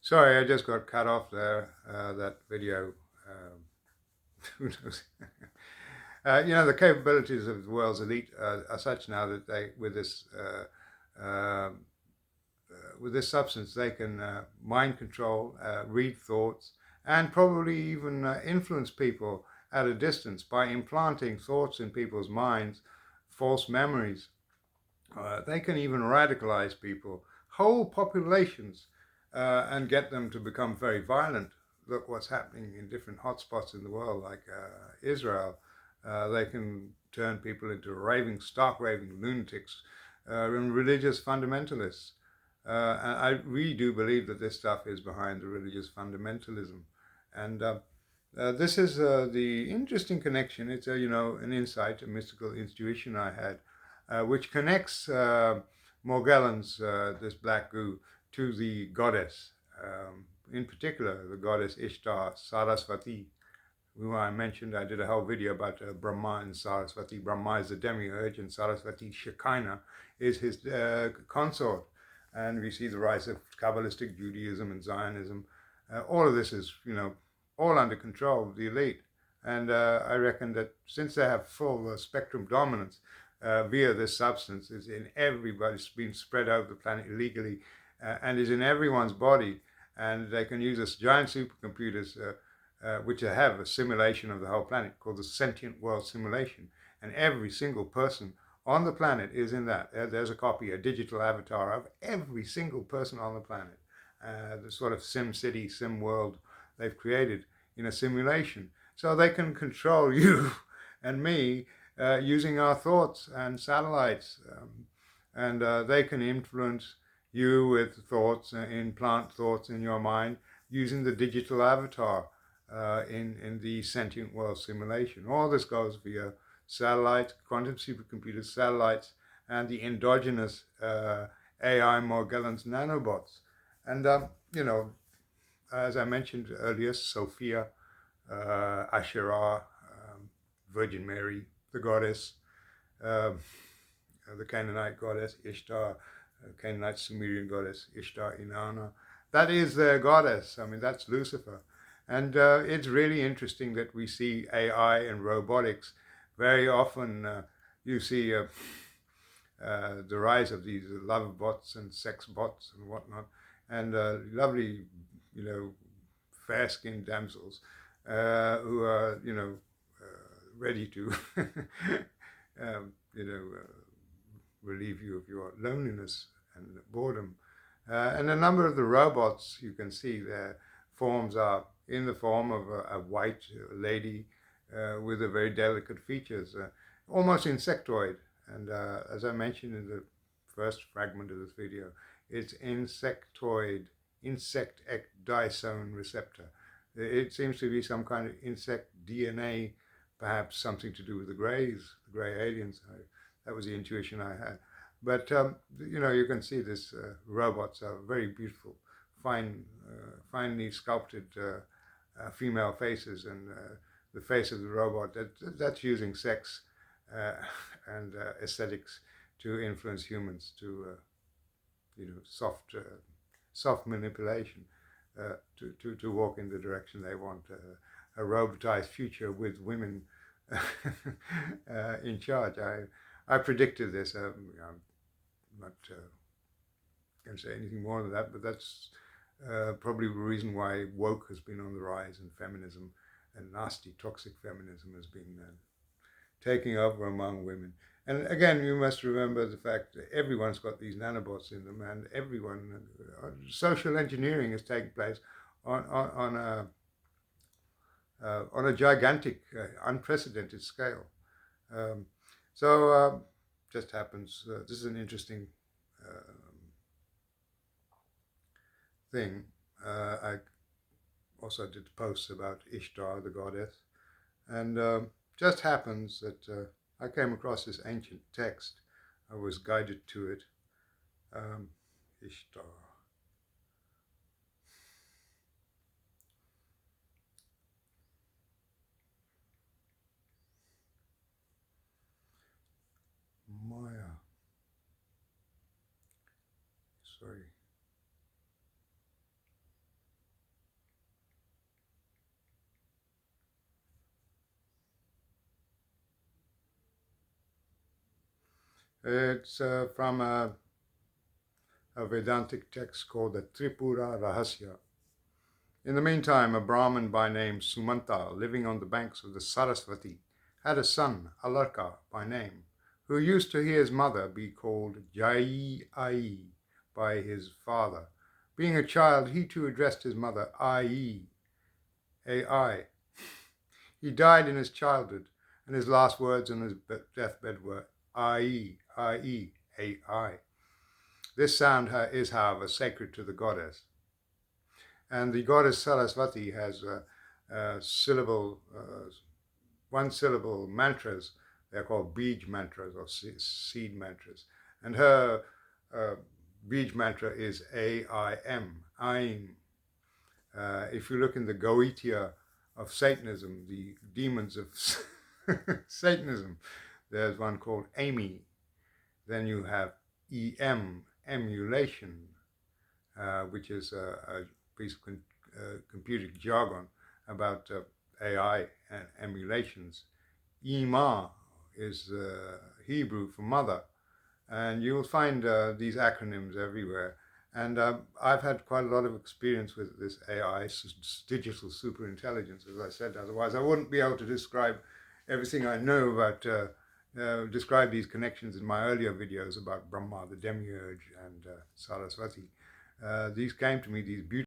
Sorry, I just got cut off there. That video. Who knows? The capabilities of the world's elite are such now that they, with this substance, they can mind control, read thoughts, and probably even influence people at a distance by implanting thoughts in people's minds, false memories. They can even radicalize people, whole populations, and get them to become very violent. Look what's happening in different hotspots in the world, like Israel. They can turn people into stark raving lunatics and religious fundamentalists. And I really do believe that this stuff is behind the religious fundamentalism. And this is the interesting connection. It's an insight, a mystical intuition I had, which connects Morgellons, this black goo, to the goddess. In particular, the goddess Ishtar Sarasvati, who I mentioned. I did a whole video about Brahma and Saraswati. Brahma is the demiurge, and Saraswati Shekinah is his consort. And we see the rise of Kabbalistic Judaism and Zionism. All of this is, all under control of the elite. And I reckon that since they have full spectrum dominance via this substance, is in everybody's been spread over the planet illegally and is in everyone's body. And they can use this giant supercomputers, which have a simulation of the whole planet called the Sentient World Simulation. And every single person on the planet is in that. There's a copy, a digital avatar of every single person on the planet. The sort of Sim City, Sim World they've created in a simulation. So they can control you and me using our thoughts and satellites. And they can influence you with thoughts, implant thoughts in your mind using the digital avatar in the Sentient World Simulation. All this goes via satellites, quantum supercomputers, satellites, and the endogenous AI Morgellons nanobots. And, as I mentioned earlier, Sophia, Asherah, Virgin Mary, the goddess, the Canaanite goddess, Ishtar, Canaanite Sumerian goddess, Ishtar Inanna. That is their goddess. I mean, that's Lucifer. And it's really interesting that we see AI and robotics. Very often you see the rise of these love bots and sex bots and whatnot, and lovely, fair-skinned damsels who are, ready to, relieve you of your loneliness and boredom. And a number of the robots, you can see their forms are in the form of a white lady with a very delicate features, almost insectoid. And as I mentioned in the first fragment of this video, it's insectoid, insect ecdysone receptor. It seems to be some kind of insect DNA, perhaps something to do with the greys, the grey aliens. That was the intuition I had. But, you can see this robots are very beautiful, finely sculpted female faces, and the face of the robot, that's using sex and aesthetics to influence humans to, soft manipulation to walk in the direction they want, a robotized future with women in charge. I predicted this. I'm not going to say anything more than that, but that's probably the reason why woke has been on the rise, and feminism and nasty toxic feminism has been taking over among women. And again, you must remember the fact that everyone's got these nanobots in them, and everyone, social engineering is taking place on a gigantic, unprecedented scale. So just happens, this is an interesting thing. I also did posts about Ishtar, the goddess, and just happens that I came across this ancient text. I was guided to it. Ishtar. Maya. Sorry. It's from a Vedantic text called the Tripura Rahasya. In the meantime, a Brahmin by name Sumanta, living on the banks of the Sarasvati, had a son, Alarka by name, who used to hear his mother be called Jaayi Aayi by his father. Being a child, he too addressed his mother Aayi, A-I. He died in his childhood, and his last words on his deathbed were Aayi, Aayi, A-I. This sound is, however, sacred to the goddess. And the goddess Sarasvati has one syllable mantras. They're called Beej Mantras or seed mantras. And her Beej Mantra is AIM, AIM. If you look in the Goetia of Satanism, the demons of Satanism, there's one called Amy. Then you have EM, emulation, which is a piece of computer jargon about AI and emulations. Ima is Hebrew for mother, and you'll find these acronyms everywhere. And I've had quite a lot of experience with this AI, digital superintelligence, as I said. Otherwise, I wouldn't be able to describe everything I know about, describe these connections in my earlier videos about Brahma, the demiurge, and Saraswati. These came to me, these beautiful